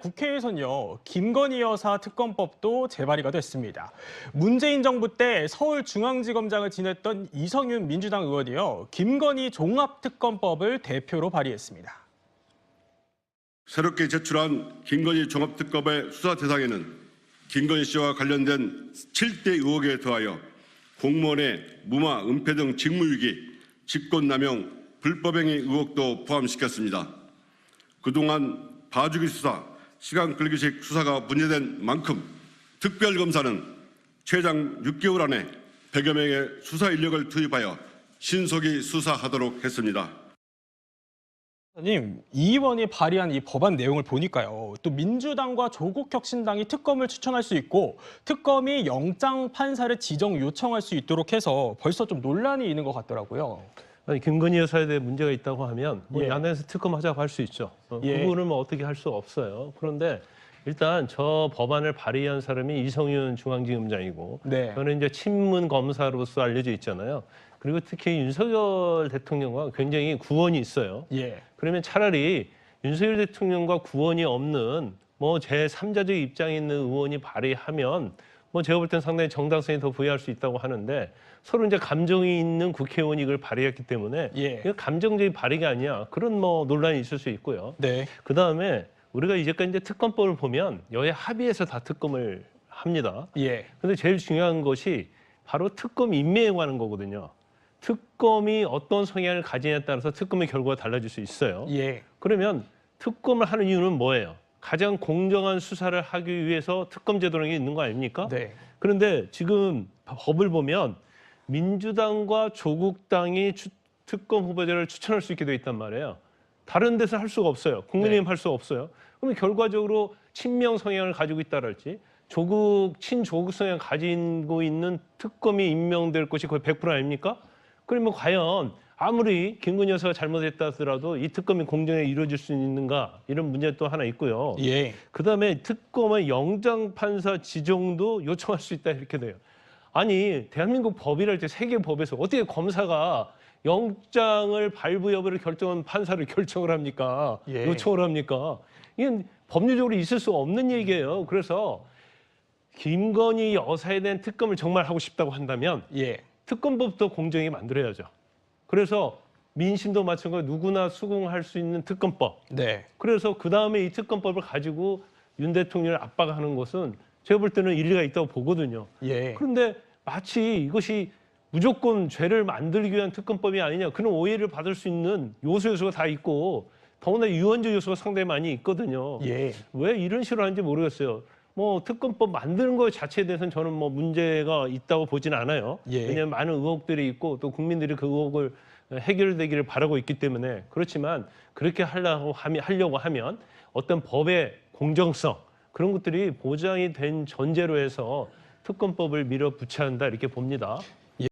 국회에서는요, 김건희 여사 특검법도 재발의가 됐습니다. 문재인 정부 때 서울중앙지검장을 지냈던 이성윤 민주당 의원이요, 김건희 종합특검법을 대표로 발의했습니다. 새롭게 제출한 김건희 종합특검의 수사 대상에는 김건희 씨와 관련된 7대 의혹에 더하여 공무원의 무마, 은폐 등 직무유기, 직권남용, 불법행위 의혹도 포함시켰습니다. 그동안 봐주기 수사, 시간끌기식 수사가 문제된 만큼 특별검사는 최장 6개월 안에 100여 명의 수사 인력을 투입하여 신속히 수사하도록 했습니다. 님, 이 의원이 발의한 이 법안 내용을 보니까요, 또 민주당과 조국혁신당이 특검을 추천할 수 있고 특검이 영장 판사를 지정 요청할 수 있도록 해서 벌써 좀 논란이 있는 것 같더라고요. 아니, 김건희 여사에 대해 문제가 있다고 하면 예. 야당에서 특검하자고 할 수 있죠. 예. 그거는 뭐 어떻게 할 수 없어요. 그런데 일단 저 법안을 발의한 사람이 이성윤 중앙지검장이고, 네. 저는 이제 친문 검사로서 알려져 있잖아요. 그리고 특히 윤석열 대통령과 굉장히 구원이 있어요. 예. 그러면 차라리 윤석열 대통령과 구원이 없는 뭐 제3자적 입장에 있는 의원이 발의하면 뭐 제가 볼 땐 상당히 정당성이 더 부여할 수 있다고 하는데, 서로 이제 감정이 있는 국회의원이 이걸 발의했기 때문에 예. 이거 감정적인 발의가 아니야, 그런 뭐 논란이 있을 수 있고요. 네. 그 다음에 우리가 이제까지 이제 특검법을 보면 여야 합의해서 다 특검을 합니다. 예. 근데 제일 중요한 것이 바로 특검 임명에 관한 거거든요. 특검이 어떤 성향을 가지냐에 따라서 특검의 결과가 달라질 수 있어요. 예. 그러면 특검을 하는 이유는 뭐예요? 가장 공정한 수사를 하기 위해서 특검 제도라는 게 있는 거 아닙니까? 네. 그런데 지금 법을 보면 민주당과 조국당이 특검 후보자를 추천할 수 있게 돼 있단 말이에요. 다른 데서 할 수가 없어요. 국민의힘 할 수가 없어요. 그러면 결과적으로 친명 성향을 가지고 있다랄지 친조국 성향을 가지고 있는 특검이 임명될 것이 거의 100% 아닙니까? 그러면 과연 아무리 김건희 여사가 잘못했다 하더라도 이 특검이 공정하게 이루어질 수 있는가, 이런 문제 또 하나 있고요. 예. 그다음에 특검의 영장 판사 지정도 요청할 수 있다, 이렇게 돼요. 아니, 대한민국 법이랄 때 세계 법에서 어떻게 검사가 영장을 발부 여부를 결정한 판사를 결정을 합니까? 예. 요청을 합니까? 이건 법률적으로 있을 수 없는 얘기예요. 그래서 김건희 여사에 대한 특검을 정말 하고 싶다고 한다면 예. 특검법도 공정하게 만들어야죠. 그래서 민심도 마찬가지로 누구나 수긍할 수 있는 특검법. 네. 그래서 그다음에 이 특검법을 가지고 윤 대통령을 압박하는 것은 제가 볼 때는 일리가 있다고 보거든요. 예. 그런데 마치 이것이 무조건 죄를 만들기 위한 특검법이 아니냐, 그런 오해를 받을 수 있는 요소가 다 있고, 더구나 유언적 요소가 상당히 많이 있거든요. 예. 왜 이런 식으로 하는지 모르겠어요. 뭐 특검법 만드는 것 자체에 대해서는 저는 뭐 문제가 있다고 보진 않아요. 예. 왜냐하면 많은 의혹들이 있고 또 국민들이 그 의혹을 해결되기를 바라고 있기 때문에. 그렇지만 그렇게 하려고 하면 어떤 법의 공정성, 그런 것들이 보장이 된 전제로 해서 특검법을 밀어붙여야 한다, 이렇게 봅니다.